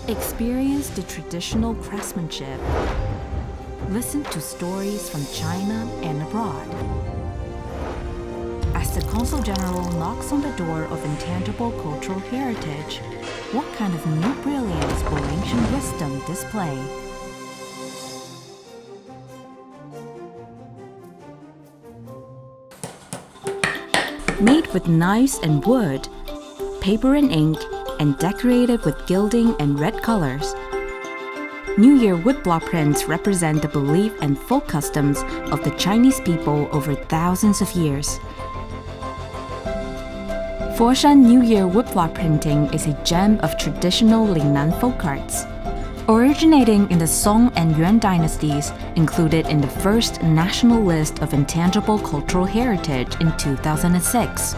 Experience the traditional craftsmanship. Listen to stories from China and abroad. As the Consul General knocks on the door of intangible cultural heritage, what kind of new brilliance will ancient wisdom display? Made with knives and wood, paper and ink, and decorated with gilding and red colors, New Year woodblock prints represent the belief and folk customs of the Chinese people over thousands of years. Foshan New Year woodblock printing is a gem of traditional Lingnan folk arts. Originating in the Song and Yuan dynasties, included in the first national list of intangible cultural heritage in 2006.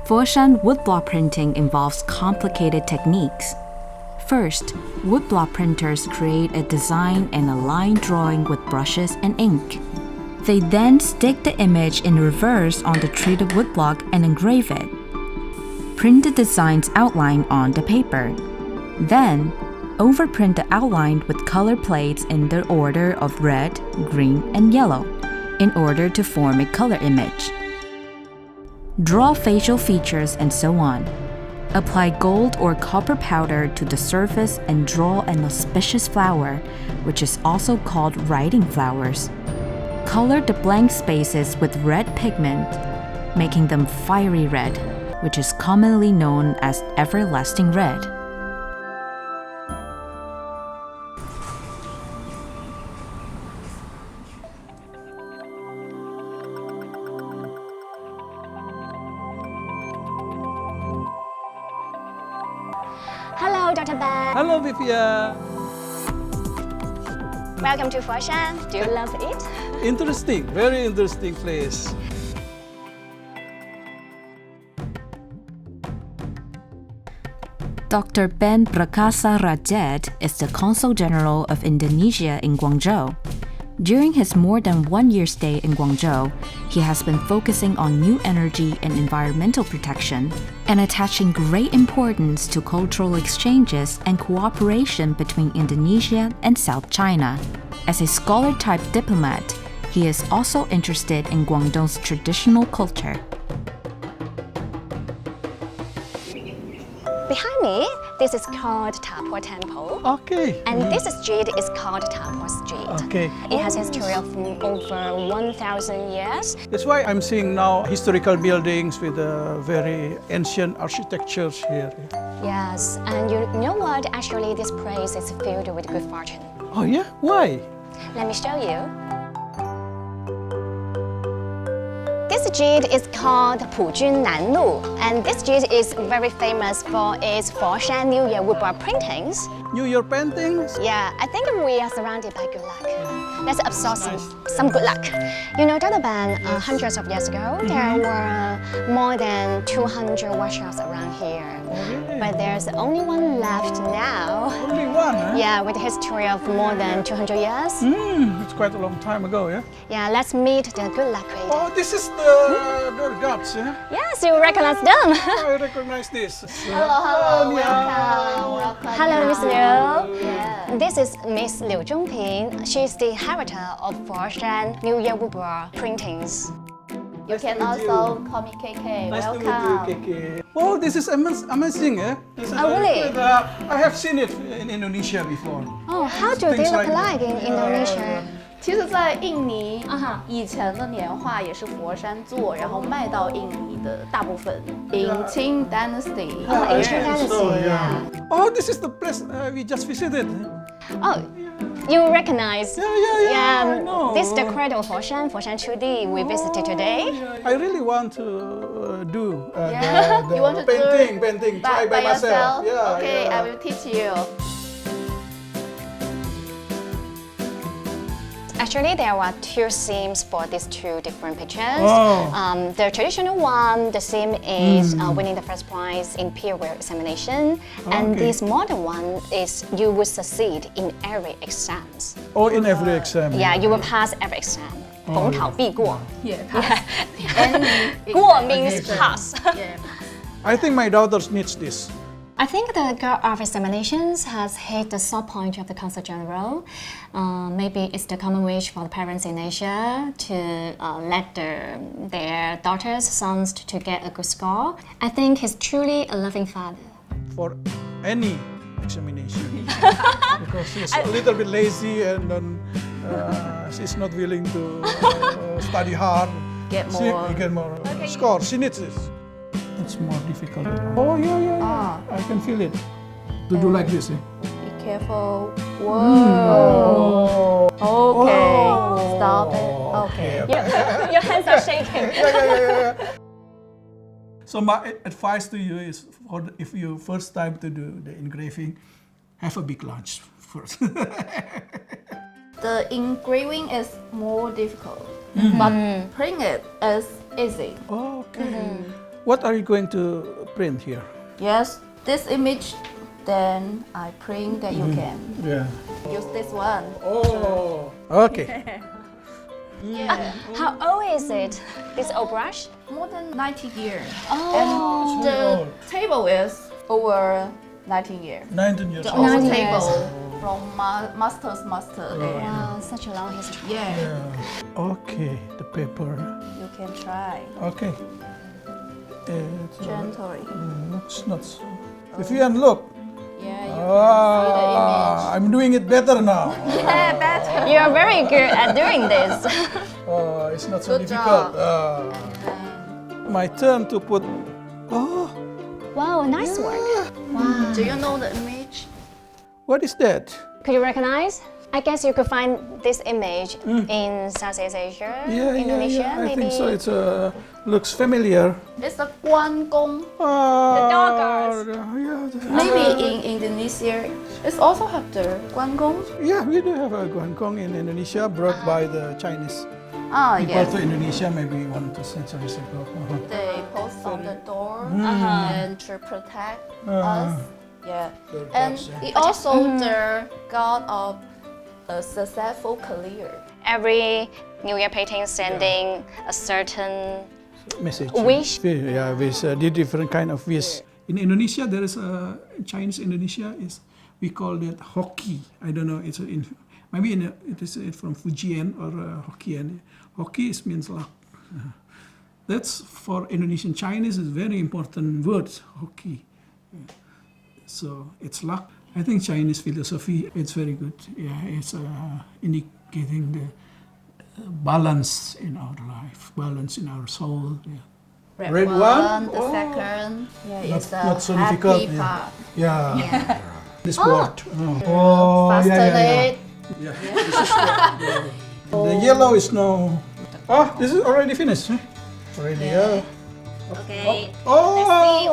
Foshan woodblock printing involves complicated techniques. First, woodblock printers create a design and a line drawing with brushes and ink. They then stick the image in reverse on the treated woodblock and engrave it. Print the design's outline on the paper. Then, overprint the outline with color plates in the order of red, green, and yellow, in order to form a color image. Draw facial features and so on. Apply gold or copper powder to the surface and draw an auspicious flower, which is also called writing flowers. Color the blank spaces with red pigment, making them fiery red, which is commonly known as everlasting red. Hello, Dr. Ben. Hello, Vivian. Welcome to Foshan. Do you love it? Interesting, very interesting place. Dr. Ben Prakasa Rajat is the Consul General of Indonesia in Guangzhou. During his more than 1 year stay in Guangzhou, he has been focusing on new energy and environmental protection and attaching great importance to cultural exchanges and cooperation between Indonesia and South China. As a scholar-type diplomat, he is also interested in Guangdong's traditional culture. Behind me, this is called Tapo Temple. Okay. And this street is called Tapo Street. Okay. It has a history of over 1,000 years. That's why I'm seeing now historical buildings with very ancient architectures here. Yes, and you know what? Actually, this place is filled with good fortune. Oh yeah? Why? Let me show you. This street is called Pujun Nanlu, and this street is very famous for its Foshan New Year woodblock printings. New Year paintings? Yeah, I think we are surrounded by good luck. Let's absorb some good luck. You know, Dr. Ben, hundreds of years ago, there were more than 200 workshops around here. Oh, really? But there's only one left now. Only one, huh? Yeah, with a history of more than 200 years. It's quite a long time ago, yeah? Yeah, let's meet the good luck creator. Oh, this is the gods, yeah? Yes, you recognize them. I recognize this. Hello, yeah. welcome. Hello, Miss Liu. Yeah. This is Miss Liu Zhongping. She's the inheritor of Foshan New Year woodblock printings. You can also call me KK. Nice welcome. to meet you, Kiki. Oh, this is amazing, eh? This is really? I have seen it in Indonesia before. Oh, how do they Things look like like in Indonesia? 其实，在印尼哈以前的年画也是佛山做，然后卖到印尼的大部分。in Qing Dynasty. Oh, in Qing Yes, Dynasty, yeah. yeah. Oh, this is the place we just visited. Oh, you recognize? Yeah, I know. This is the cradle of Foshan 2D we visited today. I really want to do Yeah. the You want to painting, try by myself. yourself? Yeah, Okay, yeah. I will teach you. Actually, there are two themes for these two different pictures. Oh. The traditional one, the theme is winning the first prize in peer review examination. And Okay. this modern one is you will succeed in every exams. Oh, in every exam. Yeah, you will pass every exam. 逢考必过. Yeah, pass. Any 过 means pass. Yeah. I think my daughter needs this. I think the Girl of Examinations has hit the sore point of the Consul General. Maybe it's the common wish for the parents in Asia to let their daughters, sons to get a good score. I think he's truly a loving father. For any examination. Because she's a little bit lazy and then she's not willing to study hard. Get more. Score. She needs this. It's more difficult. Oh, yeah. I can feel it. To do like this, eh? Be careful. Whoa. Okay. Stop it. Okay. Your hands are shaking. Yeah. So my advice to you is, if you first time to do the engraving, have a big lunch first. The engraving is more difficult, but printing it is easy. Okay. What are you going to print here? Yes, this image, then I print that you can use this one. Oh. Okay. Yeah. How old is it, this old brush? More than 90 years. Oh. And the table is over 19 years. 19 years The old. old 19 table from master. Wow, such a long history. Yeah, Okay, the paper. you can try Okay. It's gently. looks not so. If you can look. Yeah, you can I'm doing it better now. see the image. Yeah, better. You are very good at doing this. It's not so Good difficult. job. My turn to put. Oh, Wow, nice work. Do you know the image? what is that? Could you recognize? I guess you could find this image in Southeast Asia, Indonesia, I maybe. think so. It's looks familiar. It's a Guan Gong. doggers. Maybe in Indonesia, it's also have the Guan Gong. Yeah, we do have a guancong in Indonesia, brought by the Chinese people Yes. to Indonesia maybe 1-2 centuries ago. They post on the door and to protect us. Yeah, and it also the god of a successful career. Every New Year painting sending a certain Message. Wish? Yeah, with the different kind of wish. In Indonesia, there is a Chinese Indonesia is we call that hoki. I don't know. It's maybe it is from Fujian or Hokkien. Hoki means luck. That's for Indonesian Chinese is very important words. Hoki. So it's luck. I think Chinese philosophy it's very good. Yeah, it's indicating the balance in our life, balance in our soul. Yeah. Red one? The second, is the not so happy difficult, yeah. part. Yeah. This word. Oh, Fascinate. Yeah. This is the yellow is now. Oh, this is already finished. Huh? Already. Yeah. Okay. Oh.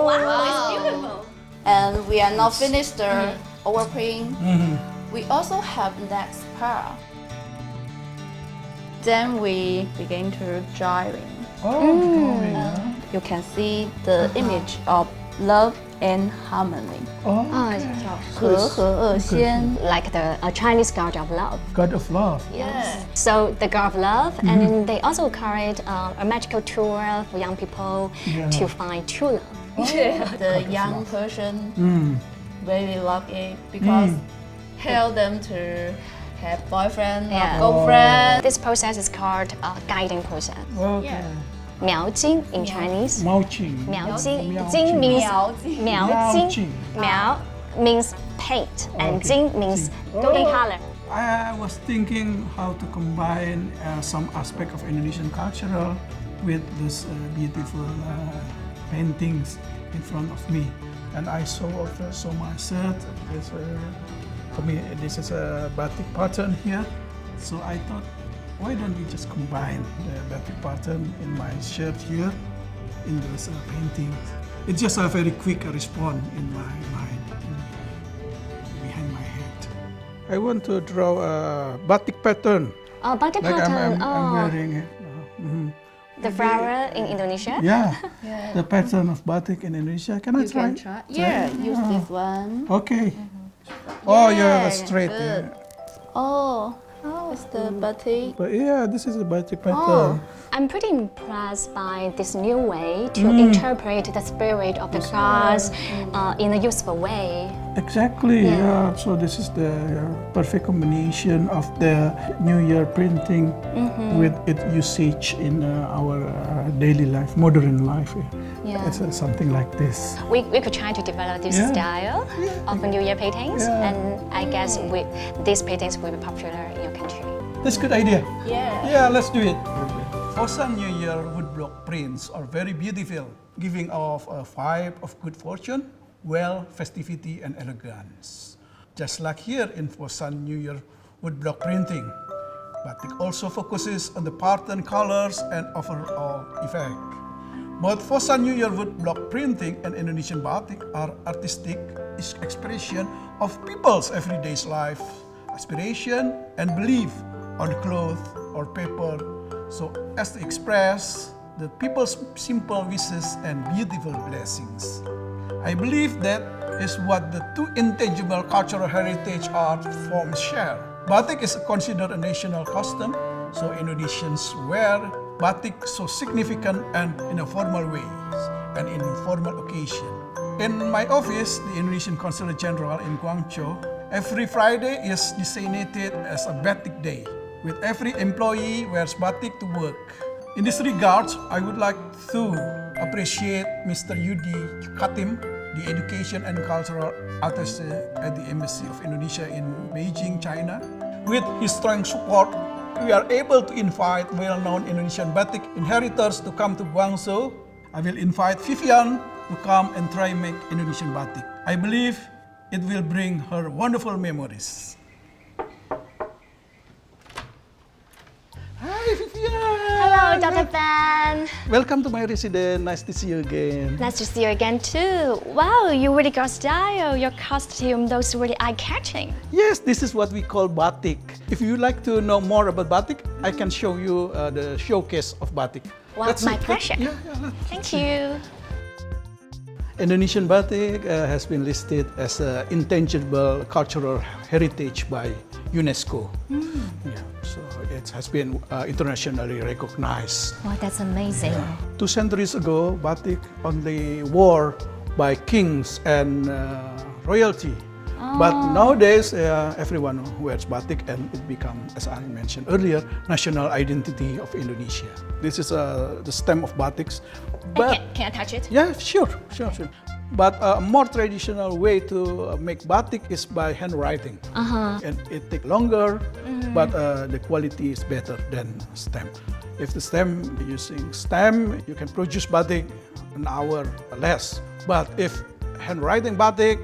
Wow, it's beautiful. And we are not finished the overprint. We also have next part. Then we begin to drawing. Oh. You can see the image of love and harmony. Oh. 和和恶仙. Like the Chinese god of love. God of love. Yes. So the god of love, and then they also carried a magical tour for young people to find true love. The young person very lucky because help them to have boyfriend or girlfriend. This process is called guiding process. Okay. 描金 in Chinese. Mouching. 描金 Jing means 描金 描 means paint and jing means golden color. I was thinking how to combine some aspect of Indonesian cultural with this beautiful paintings in front of me, and I saw my shirt. For me, this is a batik pattern here, so I thought, why don't we just combine the batik pattern in my shirt here in those paintings? It's just a very quick response in my mind, behind my head. I want to draw a batik pattern. Oh, batik Like pattern. I'm wearing it. The flower in Indonesia. Yeah, the pattern of batik in Indonesia. Can I try? Yeah, use this one. Okay. Oh, yeah, that's straight. Good. Yeah. Oh, Oh, it's the batik. But yeah, this is a batik Oh, pattern. I'm pretty impressed by this new way to interpret the spirit of the crafts in a useful way. Exactly, yeah. So this is the perfect combination of the New Year printing with its usage in our daily life, modern life. Yeah. It's something like this. We could try to develop this style of New Year paintings, and I guess these paintings will be popular in your country. That's a good idea. Yeah. Yeah, let's do it. Fosan New Year woodblock prints are very beautiful, giving off a vibe of good fortune, wealth, festivity, and elegance. Just like here in Fosan New Year woodblock printing, batik also focuses on the pattern, colors, and overall effect. Both Fosan New Year woodblock printing and Indonesian batik are artistic expression of people's everyday life, aspiration, and belief on cloth or paper, so as to express the people's simple wishes and beautiful blessings. I believe that is what the two intangible cultural heritage art forms share. Batik is considered a national custom, so Indonesians wear batik so significant and in a formal ways and in informal occasion. In my office, the Indonesian Consulate General in Guangzhou, every Friday is designated as a batik day, with every employee wears batik to work. In this regard, I would like to appreciate Mr. Yudi Katim, the Education and Cultural Attaché at the Embassy of Indonesia in Beijing, China. With his strong support, we are able to invite well-known Indonesian batik inheritors to come to Guangzhou. I will invite Vivian to come and try make Indonesian batik. I believe it will bring her wonderful memories. Hi, Vivian! Hello, Dr. Ben. Welcome to my residence. Nice to see you again. Nice to see you again too. Wow, you really got style. Your costume looks really eye-catching. Yes, this is what we call batik. If you like to know more about batik, I can show you the showcase of batik. Wow, my pleasure. Thank you. Indonesian batik has been listed as an intangible cultural heritage by UNESCO. Yeah, so it has been internationally recognized. Wow, that's amazing. 2 centuries ago, batik only wore by kings and royalty. But nowadays, everyone wears batik, and it becomes, as I mentioned earlier, national identity of Indonesia. This is the stem of batiks. But Can I touch it? yeah, sure. But a more traditional way to make batik is by handwriting. And it takes longer, but the quality is better than stem. If the stem, using stem, you can produce batik an hour less. But if handwriting batik,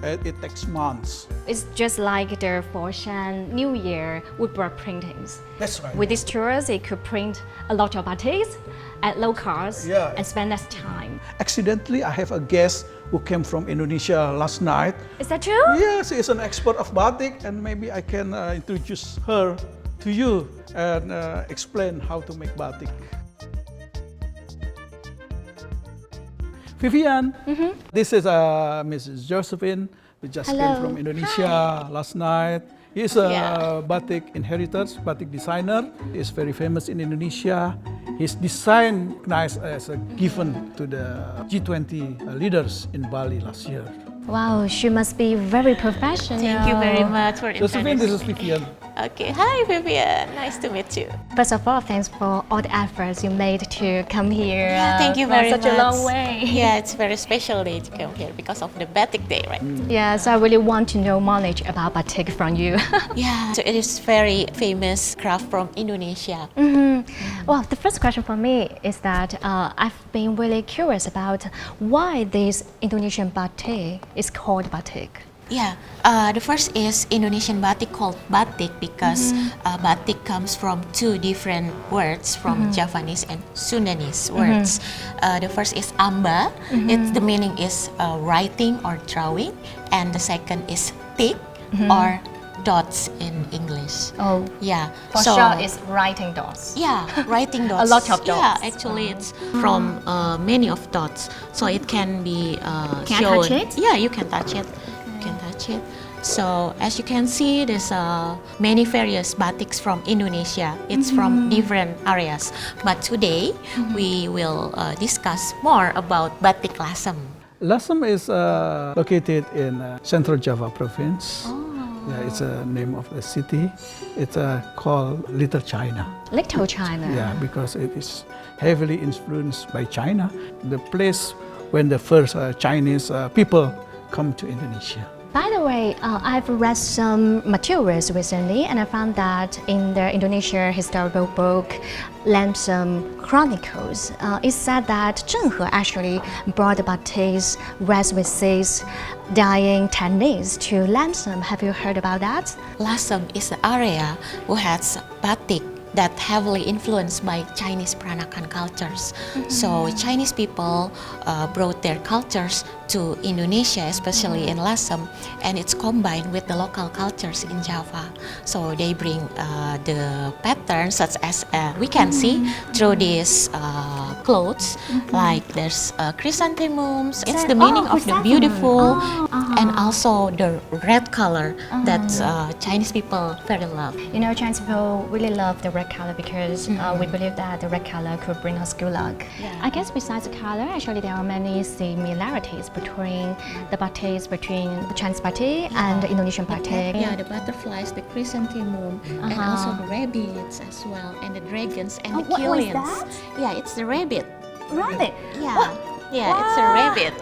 it takes months. It's just like the Fosan New Year woodblock printings. That's right. With these tours, you could print a lot of batiks at low cost and spend less time. Accidentally, I have a guest who came from Indonesia last night. Is that true? Yes, she is an expert of batik, and maybe I can introduce her to you and explain how to make batik. Vivian, this is Mrs. Josephine, who just came from Indonesia last night. He's a batik inheritor, batik designer. He's very famous in Indonesia. His design recognized as a given to the G20 leaders in Bali last year. Wow, she must be very professional. Thank you very much for Josephine, this is introducing me. Vivian. Okay, hi Vivian, nice to meet you. First of all, thanks for all the efforts you made to come here. Thank you from very such much. a long way. Yeah, it's very special day to come here because of the batik day, right? Yeah, so I really want to know more knowledge about batik from you. Yeah, so it is very famous craft from Indonesia. Well, the first question for me is that I've been really curious about why this Indonesian batik is called batik. Yeah, the first is Indonesian batik called batik because batik comes from two different words from Javanese and Sundanese words. The first is amba, the meaning is writing or drawing, and the second is tik or dots in English. Oh, yeah. for sure it's writing dots. Yeah, writing dots. A lot of dots. Yeah, actually it's from many of dots, so it can be Can I shown. touch it? Yeah, you can touch it. You can touch it. So as you can see, there's many various batiks from Indonesia. It's from different areas. But today we will discuss more about batik Lasem. Lasem is located in Central Java province. Yeah, it's a name of the city. It's called Little China. Little China. Yeah, because it is heavily influenced by China. The place when the first Chinese people come to Indonesia. By the way, I've read some materials recently and I found that in the Indonesia historical book, Lamsam Chronicles, it said that Zhenghe actually brought the batiks, resin, dyeing techniques to Lamsam. Have you heard about that? Lasem is the area who has batik that heavily influenced by Chinese Peranakan cultures. So Chinese people brought their cultures to Indonesia, especially in Lasem, and it's combined with the local cultures in Java. So they bring the patterns such as we can see through these clothes, like there's chrysanthemums. It's the meaning of the beautiful, and also the red color that Chinese people very love. You know, Chinese people really love the red color because we believe that the red color could bring us good luck. I guess besides the color, actually there are many similarities between the batiks, between the Chinese batik and the Indonesian batik. Yeah, the butterflies, the chrysanthemum, and also the rabbits as well, and the dragons and the what was killians. that? Yeah, it's the rabbit. Rabbit. Yeah, yeah, it's a rabbit.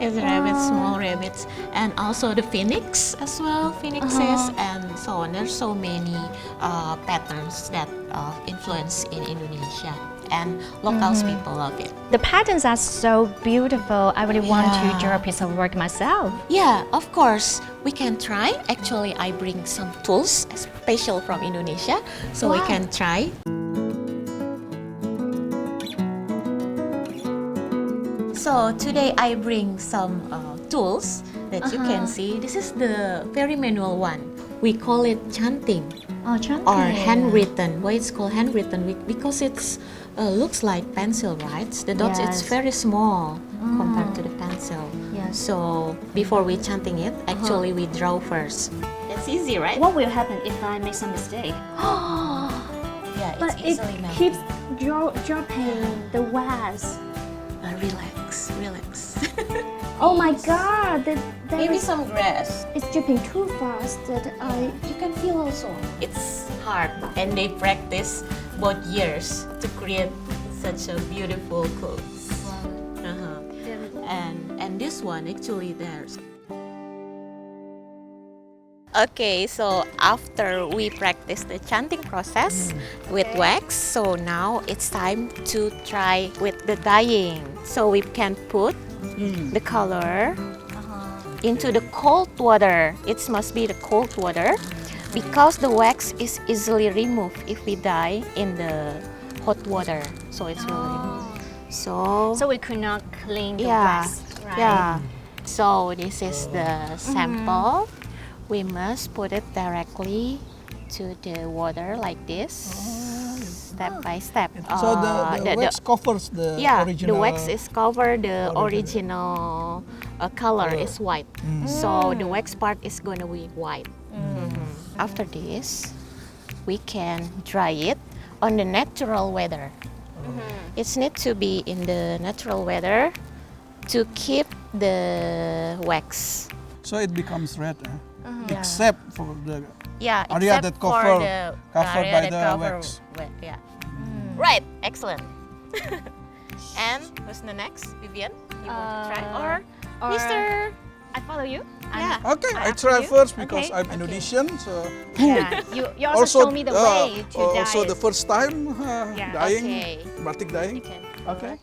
It's a rabbit, small rabbits, and also the phoenix as well, phoenixes, and so on. There's so many patterns that influence in Indonesia, and locals people love it. The patterns are so beautiful. I really want to draw a piece of work myself. Yeah, of course, we can try. Actually, I bring some tools special from Indonesia, so we can try. So today I bring some tools that you can see. This is the very manual one. We call it chanting or handwritten. Why it's called handwritten? Because it's looks like pencil, right? The dots, it's very small compared to the pencil. Yes. So before we chanting it, actually we draw first. It's easy, right? What will happen if I make some mistake? Yeah, it's But it easily melted. keeps dropping the wax. Relax. Oh my God! Maybe some grass. It's dripping too fast that You can feel also. It's hard, and they practice both years to create such a beautiful clothes. And this one actually there's. Okay, so after we practice the chanting process with wax, so now it's time to try with the dyeing. So we can put the color into the cold water. It must be the cold water because the wax is easily removed if we dye in the hot water. So it's really removed. So we could not clean the yeah, wax, right? yeah. So this is the sample. We must put it directly to the water like this, step by step. So the wax covers the original. The wax is cover the original color is white. So the wax part is gonna be white. After this, we can dry it on the natural weather. It needs to be in the natural weather to keep the wax. So it becomes red, except for the Yeah, area except that for covered the by area the that cover wax. Yeah. Right, excellent. And who's the next? Vivian, you want to try? Or Mr. I follow you. Yeah. Okay, I after try you? first because Okay. I'm Indonesian. So Yeah, you also show me the way to dye also the it. first time dyeing, Okay. batik dyeing. You can. Okay,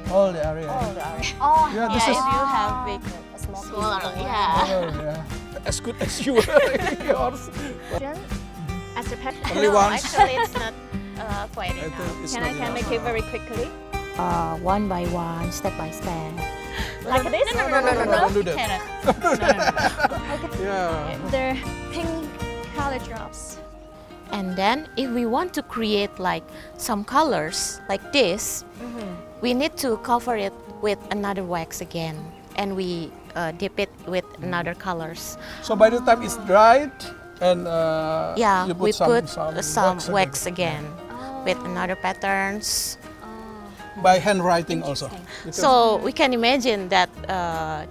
all the area. Oh, Yeah, this Yeah, is if you have big, a small piece. smaller, yeah. As good as you yours. As a pet. Only No, once. actually, it's not quite I enough. think it's Can I not make enough. it very quickly? One by one, step by step. Like this? No, don't do that. Carrot. Yeah. The pink color drops. And then if we want to create like some colors like this, we need to cover it with another wax again. And we dip it with another colors. So by the time it's dried, and Yeah, you we put put some wax again with another patterns. by handwriting also. Because- So we can imagine that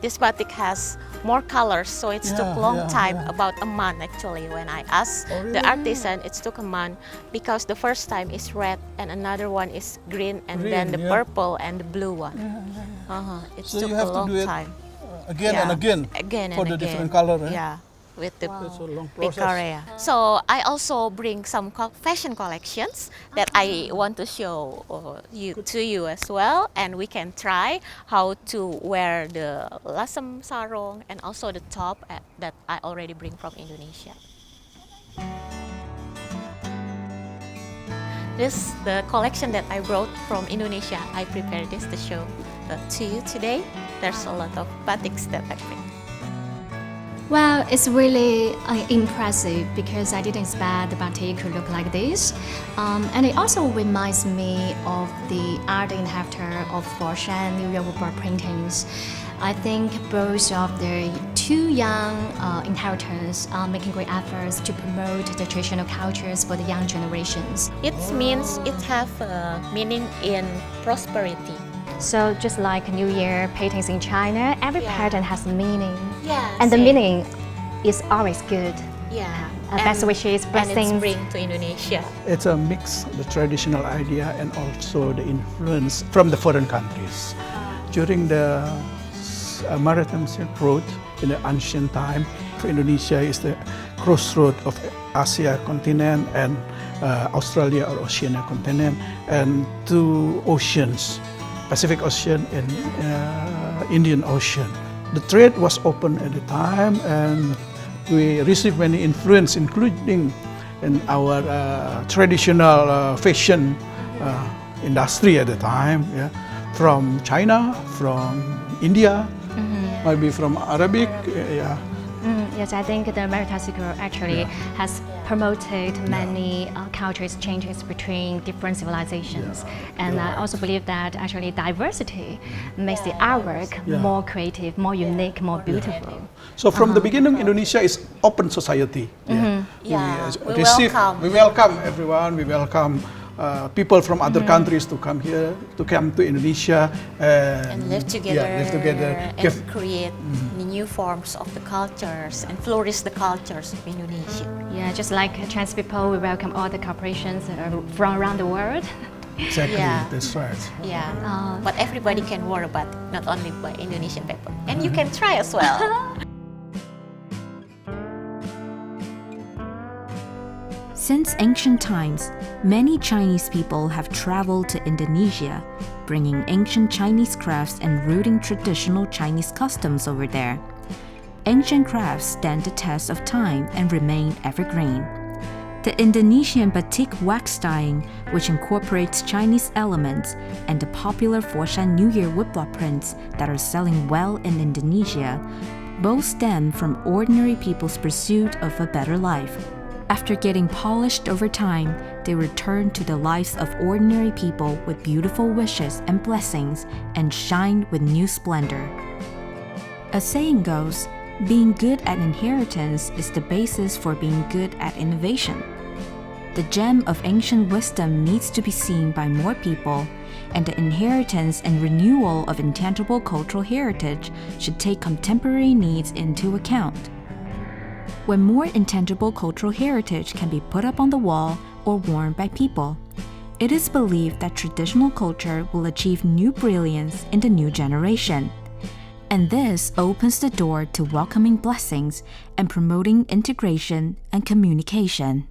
this batik has more colors, so it took long time, about a month actually. When I asked the artisan, it took a month because the first time is red and another one is green and then the purple and the blue one. It So took you a have to long do it time. again Yeah, and again, again for and the again. different color. Eh? Yeah, with the It's a long big process. area. So I also bring some fashion collections that I want to show to you as well, and we can try how to wear the lasem sarong and also the top that I already bring from Indonesia. This the collection that I brought from Indonesia. I prepared this to show to you today. There's a lot of batiks that I bring. Well, it's really impressive because I didn't expect the batik could look like this. And it also reminds me of the art inheritor of Foshan New Year woodblock printings. I think both of the two young inheritors are making great efforts to promote the traditional cultures for the young generations. It means it have a meaning in prosperity. So just like New Year paintings in China, every pattern has meaning. Yeah, And the same. meaning is always good. Yeah. Best wishes, And blessings. it's bring to Indonesia. It's a mix, the traditional idea and also the influence from the foreign countries. During the Maritime Silk Road in the ancient time, Indonesia is the crossroad of Asia continent and Australia or Oceania continent, and two oceans, Pacific Ocean and Indian Ocean. The trade was open at the time, and we received many influence, including in our traditional fashion industry at the time, from China, from India, maybe from Arabic. Yes, I think the Maritime Silk Road actually has promoted many cultural exchanges between different civilizations. And I also believe that actually diversity makes the artwork more creative, more unique, more beautiful. So from the beginning, Indonesia is open society. We We welcome everyone. We welcome people from other countries to come here, to come to Indonesia And live together, and and create new forms of the cultures and flourish the cultures of Indonesia. Yeah, just like trans people, we welcome all the corporations from around the world. Exactly, Yeah. that's right. Yeah, but everybody can wear a batik, not only by Indonesian people. And you can try as well. Since ancient times, many Chinese people have traveled to Indonesia, bringing ancient Chinese crafts and rooting traditional Chinese customs over there. Ancient crafts stand the test of time and remain evergreen. The Indonesian batik wax dyeing, which incorporates Chinese elements, and the popular Foshan New Year woodblock prints that are selling well in Indonesia, both stem from ordinary people's pursuit of a better life. After getting polished over time, they return to the lives of ordinary people with beautiful wishes and blessings and shine with new splendor. A saying goes, being good at inheritance is the basis for being good at innovation. The gem of ancient wisdom needs to be seen by more people, and the inheritance and renewal of intangible cultural heritage should take contemporary needs into account. When more intangible cultural heritage can be put up on the wall or worn by people, it is believed that traditional culture will achieve new brilliance in the new generation. And this opens the door to welcoming blessings and promoting integration and communication.